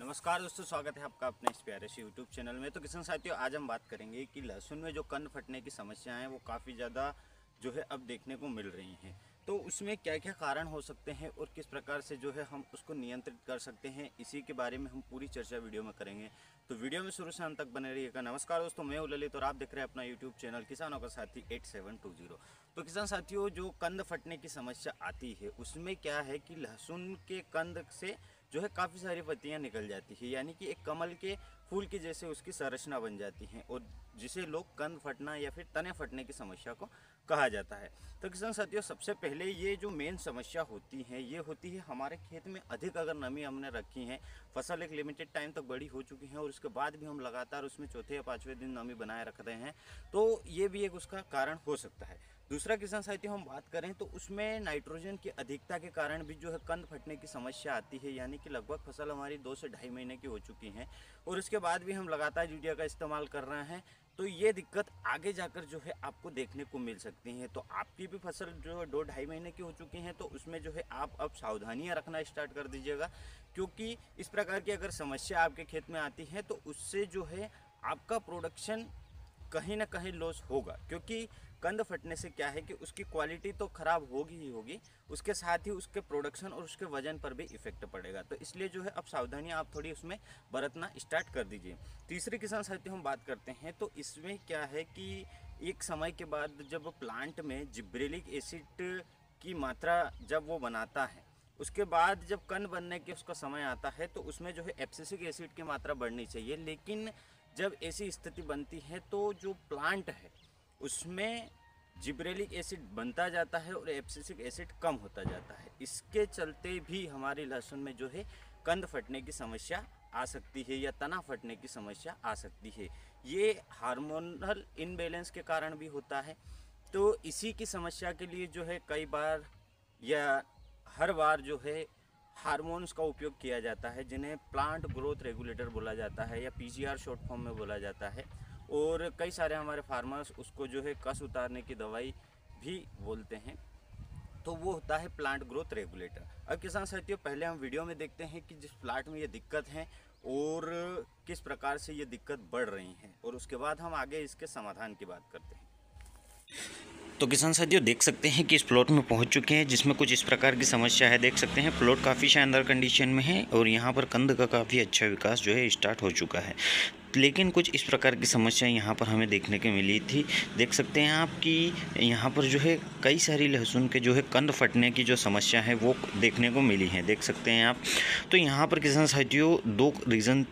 नमस्कार दोस्तों, स्वागत है आपका अपने इस प्यारे से यूट्यूब चैनल में। तो किसान साथियों, आज हम बात करेंगे कि लहसुन में जो कंद फटने की समस्या है वो काफ़ी ज़्यादा जो है अब देखने को मिल रही हैं। तो उसमें क्या क्या कारण हो सकते हैं और किस प्रकार से जो है हम उसको नियंत्रित कर सकते हैं, इसी के बारे में हम पूरी चर्चा वीडियो में करेंगे। तो वीडियो में शुरू से अंत तक बने रहिएगा। नमस्कार दोस्तों, मैं हूं ललित और आप देख रहे हैं अपना यूट्यूब चैनल किसानों का साथी 8720। तो किसान साथियों, जो कंद फटने की समस्या आती है उसमें क्या है कि लहसुन के कंद से जो है काफ़ी सारी पत्तियां निकल जाती है, यानी कि एक कमल के फूल की जैसे उसकी संरचना बन जाती है और जिसे लोग कंद फटना या फिर तने फटने की समस्या को कहा जाता है। तो किसान साथियों, सबसे पहले ये जो मेन समस्या होती है ये होती है हमारे खेत में अधिक अगर नमी हमने रखी है, फसल एक लिमिटेड टाइम तक बड़ी हो चुकी है और उसके बाद भी हम लगातार उसमें चौथे या पाँचवें दिन नमी बनाए रख रहे हैं, तो ये भी एक उसका कारण हो सकता है। दूसरा किसान साथियों, हम बात करें तो उसमें नाइट्रोजन की अधिकता के कारण भी जो है कंद फटने की समस्या आती है, यानी कि लगभग फसल हमारी 2 से ढाई महीने की हो चुकी है और उसके बाद भी हम लगातार यूरिया का इस्तेमाल कर रहे हैं, तो ये दिक्कत आगे जाकर जो है आपको देखने को मिल सकती है। तो आपकी भी फसल जो है 2 ढाई महीने की हो चुकी हैं, तो उसमें जो है आप अब सावधानियां रखना स्टार्ट कर दीजिएगा, क्योंकि इस प्रकार की अगर समस्या आपके खेत में आती है तो उससे जो है आपका प्रोडक्शन कहीं ना कहीं लॉस होगा। क्योंकि कंद फटने से क्या है कि उसकी क्वालिटी तो ख़राब होगी ही होगी, उसके साथ ही उसके प्रोडक्शन और उसके वजन पर भी इफेक्ट पड़ेगा। तो इसलिए जो है अब सावधानियां आप थोड़ी उसमें बरतना स्टार्ट कर दीजिए। तीसरे किसान साथियों, हम बात करते हैं तो इसमें क्या है कि एक समय के बाद जब प्लांट में जिब्रेलिक एसिड की मात्रा जब वो बनाता है, उसके बाद जब कंद बनने के उसका समय आता है तो उसमें जो है एब्सिसिक एसिड की मात्रा बढ़नी चाहिए। लेकिन जब ऐसी स्थिति बनती है तो जो प्लांट है उसमें जिब्रेलिक एसिड बनता जाता है और एब्सिसिक एसिड कम होता जाता है। इसके चलते भी हमारी लहसुन में जो है कंद फटने की समस्या आ सकती है या तना फटने की समस्या आ सकती है। ये हार्मोनल इनबैलेंस के कारण भी होता है। तो इसी की समस्या के लिए जो है कई बार या हर बार जो है हार्मोन्स का उपयोग किया जाता है, जिन्हें प्लांट ग्रोथ रेगुलेटर बोला जाता है या पीजीआर शॉर्ट फॉर्म में बोला जाता है। और कई सारे हमारे फार्मर्स उसको जो है कस उतारने की दवाई भी बोलते हैं। तो वो होता है प्लांट ग्रोथ रेगुलेटर। अब किसान साथियों, पहले हम वीडियो में देखते हैं कि जिस प्लांट में ये दिक्कत है और किस प्रकार से ये दिक्कत बढ़ रही है, और उसके बाद हम आगे इसके समाधान की बात करते हैं। तो किसान साथियों, देख सकते हैं कि इस प्लॉट में पहुंच चुके हैं जिसमें कुछ इस प्रकार की समस्या है। देख सकते हैं प्लॉट काफ़ी शानदार कंडीशन में है और यहां पर कंद का काफ़ी अच्छा विकास जो है स्टार्ट हो चुका है। लेकिन कुछ इस प्रकार की समस्या यहाँ पर हमें देखने को मिली थी। देख सकते हैं आप कि यहाँ पर जो है कई सारी लहसुन के जो है कंद फटने की जो समस्या है वो देखने को मिली है। देख सकते हैं आप। तो यहाँ पर किसान साथियों, 2 रीज़न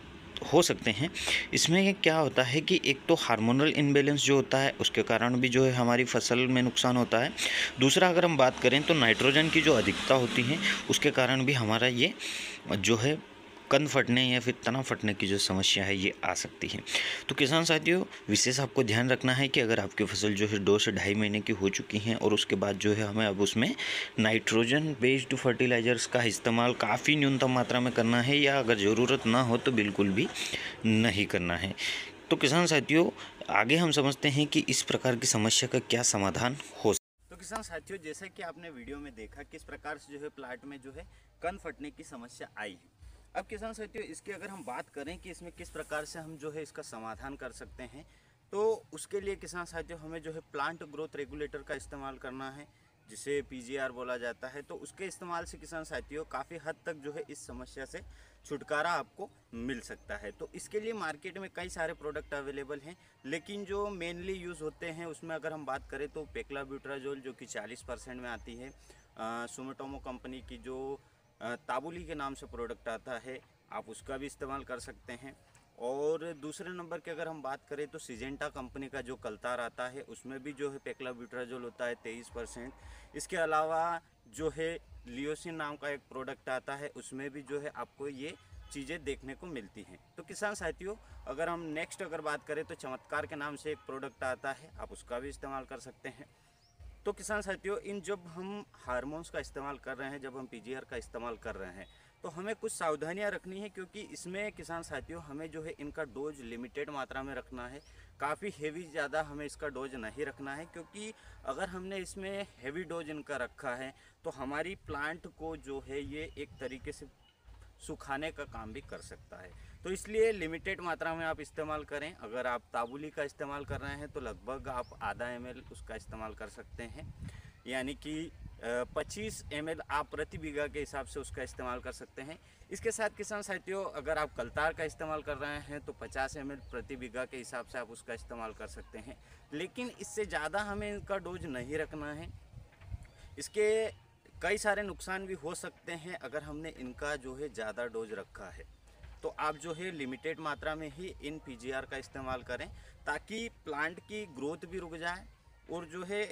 हो सकते हैं। इसमें क्या होता है कि एक तो हार्मोनल इनबैलेंस जो होता है उसके कारण भी जो है हमारी फसल में नुकसान होता है। दूसरा, अगर हम बात करें तो नाइट्रोजन की जो अधिकता होती है उसके कारण भी हमारा ये जो है कंद फटने या फिर तना फटने की जो समस्या है ये आ सकती है। तो किसान साथियों, विशेष आपको ध्यान रखना है कि अगर आपकी फसल जो है 2 से ढाई महीने की हो चुकी हैं और उसके बाद जो है हमें अब उसमें नाइट्रोजन बेस्ड फर्टिलाइजर्स का इस्तेमाल काफ़ी न्यूनतम मात्रा में करना है, या अगर ज़रूरत ना हो तो बिल्कुल भी नहीं करना है। तो किसान साथियों, आगे हम समझते हैं कि इस प्रकार की समस्या का क्या समाधान हो। तो किसान साथियों, जैसा कि आपने वीडियो में देखा किस प्रकार से जो है प्लांट में जो है कंद फटने की समस्या आई है। अब किसान साथियों, इसकी अगर हम बात करें कि इसमें किस प्रकार से हम जो है इसका समाधान कर सकते हैं, तो उसके लिए किसान साथियों हमें जो है प्लांट ग्रोथ रेगुलेटर का इस्तेमाल करना है, जिसे पीजीआर बोला जाता है। तो उसके इस्तेमाल से किसान साथियों काफ़ी हद तक जो है इस समस्या से छुटकारा आपको मिल सकता है। तो इसके लिए मार्केट में कई सारे प्रोडक्ट अवेलेबल हैं, लेकिन जो मेनली यूज़ होते हैं उसमें अगर हम बात करें तो पेक्लाब्यूट्राजोल जो कि 40% में आती है, सुमिटोमो कंपनी की जो ताबुली के नाम से प्रोडक्ट आता है, आप उसका भी इस्तेमाल कर सकते हैं। और दूसरे नंबर की अगर हम बात करें तो सिजेंटा कंपनी का जो कल्तार आता है उसमें भी जो है पेक्लाब्यूट्राजोल होता है 23%। इसके अलावा जो है लियोसिन नाम का एक प्रोडक्ट आता है, उसमें भी जो है आपको ये चीज़ें देखने को मिलती हैं। तो किसान साथियों, अगर हम नेक्स्ट अगर बात करें तो चमत्कार के नाम से एक प्रोडक्ट आता है, आप उसका भी इस्तेमाल कर सकते हैं। तो किसान साथियों, इन जब हम हार्मोन्स का इस्तेमाल कर रहे हैं, जब हम पीजीआर का इस्तेमाल कर रहे हैं, तो हमें कुछ सावधानियां रखनी है, क्योंकि इसमें किसान साथियों हमें जो है इनका डोज लिमिटेड मात्रा में रखना है। काफ़ी हेवी ज़्यादा हमें इसका डोज नहीं रखना है, क्योंकि अगर हमने इसमें हेवी डोज इनका रखा है तो हमारी प्लांट को जो है ये एक तरीके से सुखाने का काम भी कर सकता है। तो इसलिए लिमिटेड मात्रा में आप इस्तेमाल करें। अगर आप ताबुली का इस्तेमाल कर रहे हैं तो लगभग आप आधा ml उसका इस्तेमाल कर सकते हैं, यानी कि 25 ml आप प्रति बीघा के हिसाब से उसका इस्तेमाल कर सकते हैं। इसके साथ किसान साथियों, अगर आप कलतार का इस्तेमाल कर रहे हैं तो 50 ml प्रति बीघा के हिसाब से आप उसका इस्तेमाल कर सकते हैं, लेकिन इससे ज़्यादा हमें इनका डोज नहीं रखना है। इसके कई सारे नुकसान भी हो सकते हैं अगर हमने इनका जो है ज़्यादा डोज रखा है। तो आप जो है लिमिटेड मात्रा में ही इन पीजीआर का इस्तेमाल करें, ताकि प्लांट की ग्रोथ भी रुक जाए और जो है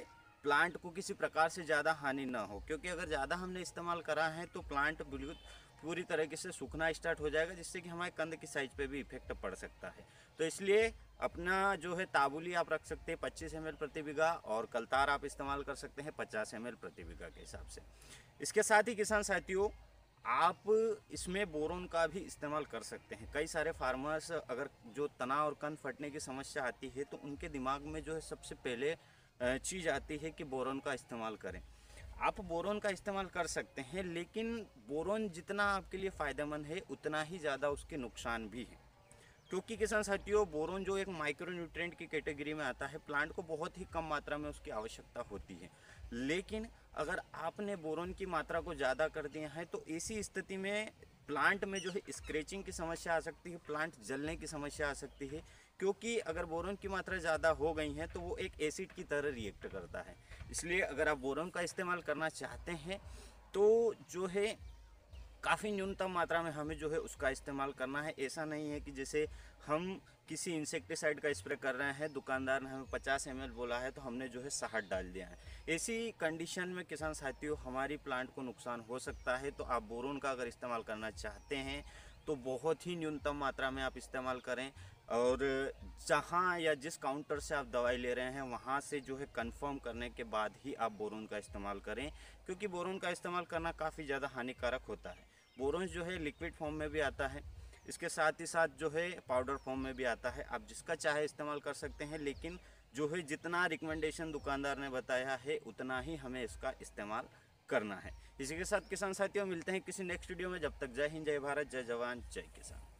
प्लांट को किसी प्रकार से ज़्यादा हानि ना हो। क्योंकि अगर ज़्यादा हमने इस्तेमाल करा है तो प्लांट बिल्कुल पूरी तरीके से सूखना स्टार्ट हो जाएगा, जिससे कि हमारे कंद की साइज पे भी इफेक्ट पड़ सकता है। तो इसलिए अपना जो है ताबुली आप रख सकते हैं 25 ml प्रति बीघा, और कलतार आप इस्तेमाल कर सकते हैं 50 ml प्रति बीघा के हिसाब से। इसके साथ ही किसान साथियों, आप इसमें बोरोन का भी इस्तेमाल कर सकते हैं। कई सारे फार्मर्स अगर जो तना और कंद फटने की समस्या आती है तो उनके दिमाग में जो है सबसे पहले चीज़ आती है कि बोरोन का इस्तेमाल करें। आप बोरोन का इस्तेमाल कर सकते हैं, लेकिन बोरोन जितना आपके लिए फ़ायदेमंद है उतना ही ज़्यादा उसके नुकसान भी हैं। क्योंकि किसान साथियों, बोरोन जो एक माइक्रोन्यूट्रिएंट की कैटेगरी में आता है, प्लांट को बहुत ही कम मात्रा में उसकी आवश्यकता होती है। लेकिन अगर आपने बोरोन की मात्रा को ज़्यादा कर दिया है तो ऐसी स्थिति में प्लांट में जो है स्क्रैचिंग की समस्या आ सकती है, प्लांट जलने की समस्या आ सकती है। क्योंकि अगर बोरोन की मात्रा ज़्यादा हो गई है तो वो एक एसिड की तरह रिएक्ट करता है। इसलिए अगर आप बोरोन का इस्तेमाल करना चाहते हैं तो जो है काफ़ी न्यूनतम मात्रा में हमें जो है उसका इस्तेमाल करना है। ऐसा नहीं है कि जैसे हम किसी इंसेक्टिसाइड का स्प्रे कर रहे हैं, दुकानदार ने हमें 50 ml बोला है तो हमने जो है 60 डाल दिया है। ऐसी कंडीशन में किसान साथियों हमारी प्लांट को नुकसान हो सकता है। तो आप बोरोन का अगर इस्तेमाल करना चाहते हैं तो बहुत ही न्यूनतम मात्रा में आप इस्तेमाल करें, और जहाँ या जिस काउंटर से आप दवाई ले रहे हैं वहाँ से जो है कंफर्म करने के बाद ही आप बोरोन का इस्तेमाल करें, क्योंकि बोरोन का इस्तेमाल करना काफ़ी ज़्यादा हानिकारक होता है। बोरोन जो है लिक्विड फॉर्म में भी आता है, इसके साथ ही साथ जो है पाउडर फॉर्म में भी आता है। आप जिसका चाहे इस्तेमाल कर सकते हैं, लेकिन जो है जितना रिकमेंडेशन दुकानदार ने बताया है उतना ही हमें इसका इस्तेमाल करना है। इसी के साथ किसान साथियों मिलते हैं किसी नेक्स्ट वीडियो में। जब तक जय हिंद, जय भारत, जय जवान, जय किसान।